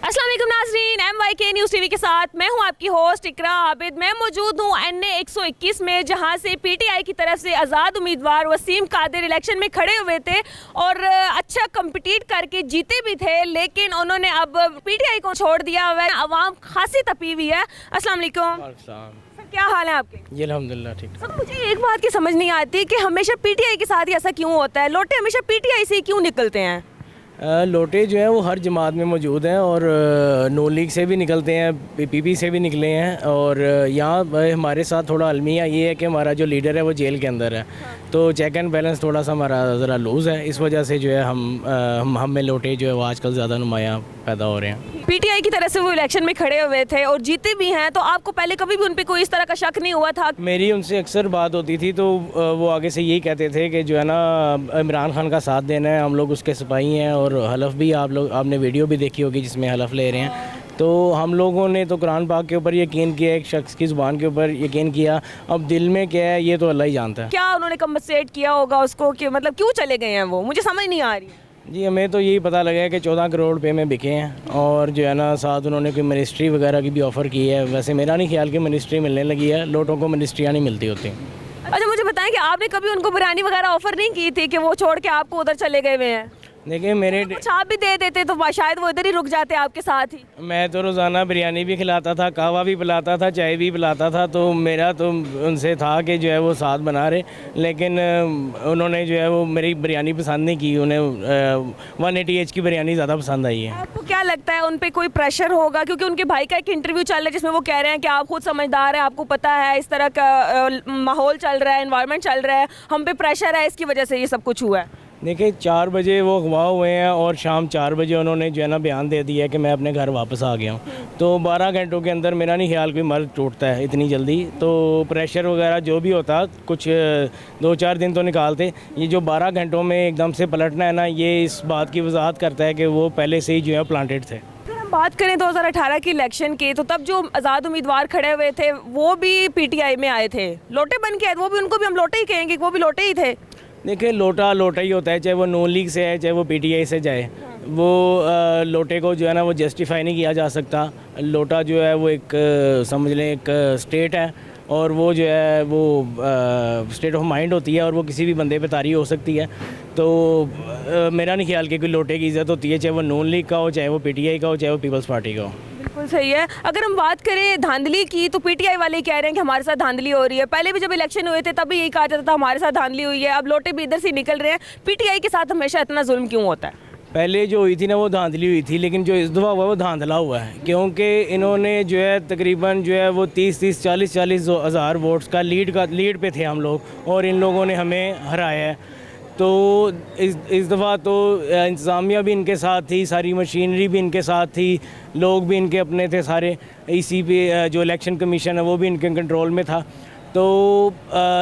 अस्सलाम वालेकुम नाज़रीन, MYK न्यूज़ टीवी के साथ मैं हूं आपकी होस्ट इकरा आबिद। मैं मौजूद हूं NA 121 में, जहां से PTI की तरफ से आज़ाद उम्मीदवार वसीम कादिर इलेक्शन में खड़े हुए थे और अच्छा कम्पिटिट करके जीते भी थे, लेकिन उन्होंने अब PTI को छोड़ दिया हुआ है। आवाम खासी तपी हुई है। अस्सलाम वालेकुम सर, क्या हाल है आपके? जी अल्हम्दुलिल्लाह ठीक। सर, मुझे एक बात की समझ नहीं आती कि हमेशा PTI के साथ ही ऐसा क्यों होता है? लोटे हमेशा PTI से ही क्यों निकलते हैं? लोटे जो हैं वो हर जमात में मौजूद हैं और नून लीग से भी निकलते हैं, PP से भी निकले हैं। और यहाँ हमारे साथ थोड़ा अलमिया ये है कि हमारा जो लीडर है वो जेल के अंदर है, तो चेक एंड बैलेंस थोड़ा सा हमारा ज़रा लूज़ है। इस वजह से जो है हम में लोटे जो है वो आजकल ज़्यादा नुमायाँ पैदा हो रहे हैं। PTI की तरफ से वो इलेक्शन में खड़े हुए थे और जीते भी हैं, तो आपको पहले कभी भी उन पे कोई इस तरह का शक नहीं हुआ था? मेरी उनसे अक्सर बात होती थी तो वो आगे से यही कहते थे कि जो है ना इमरान खान का साथ देना है, हम लोग उसके सिपाही हैं। और हलफ भी आपने वीडियो भी देखी होगी जिसमें हलफ ले रहे हैं। तो हम लोगों ने तो कुरान पाक के ऊपर यकीन किया, एक शख्स की ज़ुबान के ऊपर यकीन किया। अब दिल में क्या है ये तो अल्लाह ही जानता है। क्या उन्होंने कम्पनसेट किया होगा उसको कि मतलब क्यों चले गए हैं वो? मुझे समझ नहीं आ रही। जी हमें तो यही पता लगा है कि 14 करोड़ रुपए में बिके हैं और जो है ना साथ उन्होंने कोई मिनिस्ट्री वगैरह की भी ऑफ़र की है। वैसे मेरा नहीं ख्याल कि मिनिस्ट्री मिलने लगी है, लोटों को मिनिस्ट्रियाँ नहीं मिलती होती। अच्छा, मुझे बताएं कि आपने कभी उनको बिरयानी वगैरह ऑफर नहीं की थी कि वो छोड़ के आपको उधर चले गए हुए हैं? देखिए मेरे कुछ आप भी दे देते तो शायद वो इधर ही रुक जाते आपके साथ ही। मैं तो रोज़ाना बिरयानी भी खिलाता था, कहवा भी पिलाता था, चाय भी पिलाता था, तो मेरा तो उनसे था कि जो है वो साथ बना रहे। लेकिन उन्होंने जो है वो मेरी बिरयानी पसंद नहीं की, उन्हें 180H की बिरयानी ज़्यादा पसंद आई है। आपको क्या लगता है उन पे कोई प्रेशर होगा? क्योंकि उनके भाई का एक इंटरव्यू चल रहा है जिसमें वो कह रहे हैं कि आप खुद समझदार हैं, आपको पता है इस तरह का माहौल चल रहा है, एनवायरनमेंट चल रहा है, हम पे प्रेशर है, इसकी वजह से ये सब कुछ हुआ है। देखिए 4 बजे वो अगवा हुए हैं और शाम 4 बजे उन्होंने जो है ना बयान दे दिया है कि मैं अपने घर वापस आ गया हूँ। तो 12 घंटों के अंदर मेरा नहीं ख्याल कोई मर्द टूटता है इतनी जल्दी। तो प्रेशर वगैरह जो भी होता, कुछ 2-4 दिन तो निकालते। ये जो 12 घंटों में एकदम से पलटना है ना, ये इस बात की वजाहत करता है कि वो पहले से ही जो है प्लांटेड थे। बात करें 2018 की इलेक्शन की, तो तब जो आज़ाद उम्मीदवार खड़े हुए थे वो भी PTI में आए थे, लोटे बन के आए। वो भी, उनको भी हम लोटे ही कहेंगे, वो भी लोटे ही थे। देखिए लोटा ही होता है, चाहे वो नून लीग से है चाहे वो PTI से जाए। वो लोटे को जो है ना वो जस्टिफाई नहीं किया जा सकता। लोटा जो है वो एक समझ लें एक स्टेट है और वो जो है वो स्टेट ऑफ माइंड होती है और वो किसी भी बंदे पे तारी हो सकती है। तो मेरा नहीं ख्याल कि कोई लोटे की इज़्ज़त होती है, चाहे वो नून लीग का हो, चाहे वो PTI का हो, चाहे वो पीपल्स पार्टी का हो। बिल्कुल सही है। अगर हम बात करें धांधली की, तो PTI वाले कह रहे हैं कि हमारे साथ धांधली हो रही है। पहले भी जब इलेक्शन हुए थे तभी यही कहा जाता था हमारे साथ धांधली हुई है। अब लोटे भी इधर से निकल रहे हैं। PTI के साथ हमेशा इतना जुल्म क्यों होता है? पहले जो हुई थी ना वो धांधली हुई थी, लेकिन जो इस दफ़ा हुआ वो धांधला हुआ है, क्योंकि इन्होंने जो है तकरीबन जो है वो 30-30, 40-40 हज़ार वोट्स का लीड पे थे हम लोग, और इन लोगों ने हमें हराया है। तो इस दफ़ा तो इंतज़ामिया भी इनके साथ थी, सारी मशीनरी भी इनके साथ थी, लोग भी इनके अपने थे सारे। EC पे जो इलेक्शन कमीशन है वो भी इनके कंट्रोल में था। तो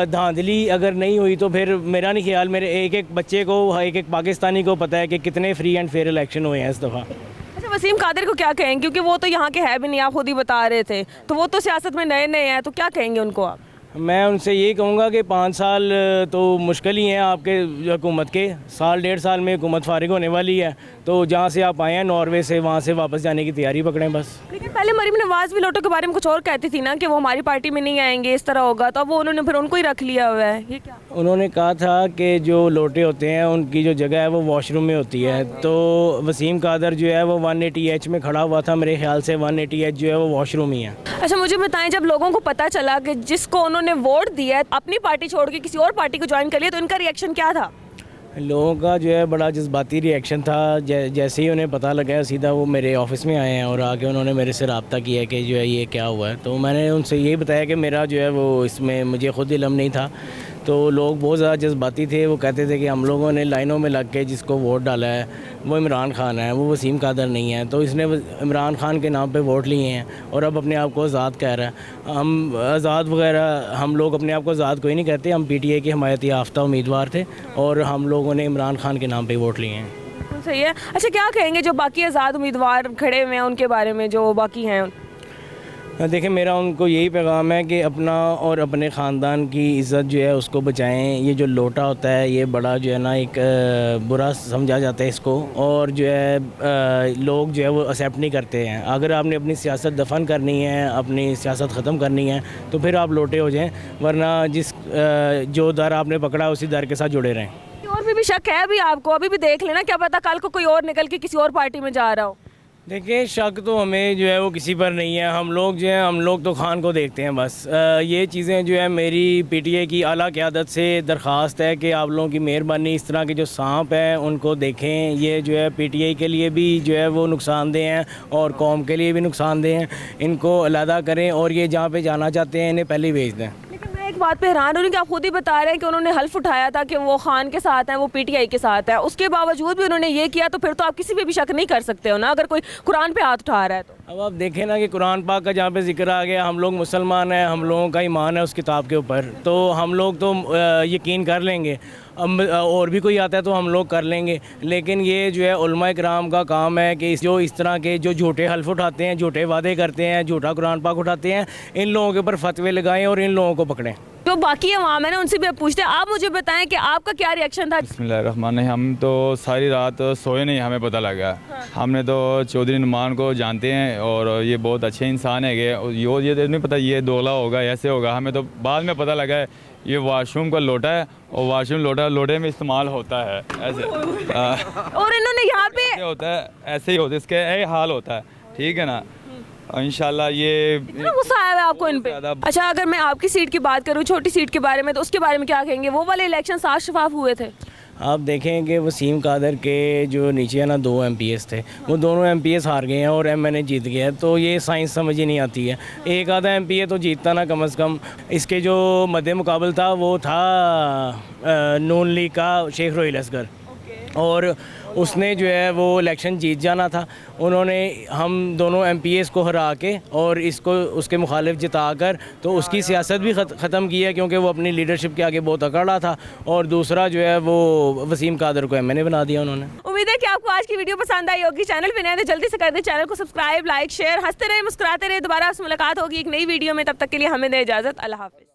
धांधली अगर नहीं हुई तो फिर मेरा नहीं ख्याल, मेरे एक बच्चे को, एक पाकिस्तानी को पता है कि कितने फ्री एंड फेयर इलेक्शन हुए हैं इस दफ़ा। अच्छा, वसीम कादिर को क्या कहेंगे? क्योंकि वो तो यहाँ के है भी नहीं, आप खुद ही बता रहे थे, तो वो तो सियासत में नए नए हैं, तो क्या कहेंगे उनको आप? मैं उनसे यही कहूँगा कि 5 साल तो मुश्किल ही हैं आपके हुकूमत के। 1-1.5 साल में हुकूमत फारिग होने वाली है, तो जहाँ से आप आए हैं नॉर्वे से, वहाँ से वापस जाने की तैयारी पकड़ें बस। लेकिन पहले मरीम नवाज भी लोटो के बारे में कुछ और कहती थी ना कि वो हमारी पार्टी में नहीं आएंगे, इस तरह होगा, तो अब वो उन्होंने फिर उनको ही रख लिया हुआ है। ये क्या? उन्होंने कहा था कि जो लोटे होते हैं उनकी जो जगह है वो वॉशरूम में होती है। तो वसीम कादर जो है वो 180H में खड़ा हुआ था, मेरे ख्याल से 180H जो है वो वॉशरूम ही है। अच्छा, मुझे बताएं, जब लोगों को पता चला कि जिसको उन्होंने वोट दिया है अपनी पार्टी छोड़ के किसी और पार्टी को ज्वाइन कर लिया, तो इनका रिएक्शन क्या था? लोगों का जो है बड़ा जज्बाती रिएक्शन था। जैसे ही उन्हें पता लगा सीधा वो मेरे ऑफिस में आए हैं और आके उन्होंने मेरे से रब्ता किया कि जो है ये क्या हुआ है। तो मैंने उनसे यही बताया कि मेरा जो है वो इसमें मुझे ख़ुद इल्म नहीं था। तो लोग बहुत ज़्यादा जज्बाती थे, वो कहते थे कि हम लोगों ने लाइनों में लग के जिसको वोट डाला है वो इमरान खान है, वो वसीम कादर नहीं है। तो इसने इमरान खान के नाम पे वोट लिए हैं और अब अपने आप को आज़ाद कह रहा है। हम आज़ाद वगैरह, हम लोग अपने आप को आज़ाद कोई नहीं कहते। हम PTI के हमायती याफ्ता उम्मीदवार थे और हम लोगों ने इमरान खान के नाम पर वोट लिए हैं। बिल्कुल सही है। अच्छा, क्या कहेंगे जो बाकी आज़ाद उम्मीदवार खड़े हुए हैं उनके बारे में, जो बाकी हैं? देखिए मेरा उनको यही पैगाम है कि अपना और अपने ख़ानदान की इज़्ज़त जो है उसको बचाएं। ये जो लोटा होता है ये बड़ा जो है ना एक बुरा समझा जाता है इसको, और जो है लोग जो है वो एक्सेप्ट नहीं करते हैं। अगर आपने अपनी सियासत दफन करनी है, अपनी सियासत ख़त्म करनी है, तो फिर आप लोटे हो जाएं, वरना जो दर आपने पकड़ा उसी दर के साथ जुड़े रहें। और भी शक है अभी आपको? अभी भी देख लेना, क्या पता कल को कोई और निकल के किसी और पार्टी में जा रहा हो। देखिए शक तो हमें जो है वो किसी पर नहीं है। हम लोग तो खान को देखते हैं बस। ये चीज़ें जो है मेरी पीटीआई की आला क़यादत से दरख्वास्त है कि आप लोगों की मेहरबानी इस तरह के जो सांप हैं उनको देखें। ये जो है पीटीआई के लिए भी जो है वो नुकसानदेह हैं और कौम के लिए भी नुकसानदेह हैं। इनको अलहदा करें और ये जहाँ पे जाना चाहते हैं इन्हें पहले ही भेज दें। एक बात पे हैरान हो रही हूँ कि आप खुद ही बता रहे हैं कि उन्होंने हल्फ उठाया था कि वो खान के साथ हैं, वो पीटीआई के साथ है, उसके बावजूद भी उन्होंने ये किया, तो फिर तो आप किसी पे भी शक नहीं कर सकते हो ना, अगर कोई कुरान पे हाथ उठा रहा है तो। अब आप देखें ना कि कुरान पाक का जहाँ पे जिक्र आ गया, हम लोग मुसलमान हैं, हम लोगों का ईमान है उस किताब के ऊपर, तो हम लोग तो यकीन कर लेंगे। अब और भी कोई आता है तो हम लोग कर लेंगे, लेकिन ये जो है उलमा इकराम का काम है कि जो इस तरह के जो झूठे हल्फ उठाते हैं, झूठे वादे करते हैं, झूठा कुरान पाक उठाते हैं, इन लोगों के ऊपर फतवे लगाएं और इन लोगों को पकड़ें। जो बाकी अवाम है ना उनसे भी आप पूछते हैं। आप मुझे बताएं कि आपका क्या रिएक्शन था? बिस्मिल्लाहिर्रहमानिर्रहीम। हम तो सारी रात सोए नहीं, हमें पता लगा। हमने तो चौधरी नुमान को जानते हैं और ये बहुत अच्छे इंसान है। ये नहीं पता ये दोगला होगा, ऐसे होगा। हमें तो बाद में पता लगा है ये वाशरूम का लोटा है और वाशरूम लोटे में इस्तेमाल होता है ऐसे। और इन्होंने यहाँ पे होता है, ऐसे ही होता है, इसके यही हाल होता है, ठीक है ना। इंशाल्लाह ये इतना गुस्सा आया है आपको इन पे? अच्छा, अगर मैं आपकी सीट की बात करूँ, छोटी सीट के बारे में, तो उसके बारे में क्या कहेंगे? वो वाले इलेक्शन साफ शफाफ हुए थे? आप देखें कि वसीम कादर के जो नीचे है ना 2 MPs थे, वो दोनों MPs हार गए हैं और MNA जीत गया है, तो ये साइंस समझ ही नहीं आती है। एक आधा MPA तो जीतता ना कम से कम। इसके जो मद्दे मुकाबल था वो था नून लीग का शेख रोहिल असगर, और उसने जो है वो इलेक्शन जीत जाना था। उन्होंने हम दोनों MPs को हरा के और इसको उसके मुखालिफ जिताकर तो उसकी सियासत भी ख़त्म की है, क्योंकि वो अपनी लीडरशिप के आगे बहुत अकड़ा था। और दूसरा जो है वो वसीम कादर को MNA बना दिया उन्होंने। उम्मीद है कि आपको आज की वीडियो पसंद आई होगी। चैनल पे नए तो जल्दी से कर दें चैनल को सब्सक्राइब, लाइक, शेयर। हंसते रहे, मुस्कुराते रहे। दोबारा आपसे मुलाकात होगी एक नई वीडियो में, तब तक के लिए हमें दें इजाज़त। अल्लाह हाफ़िज़।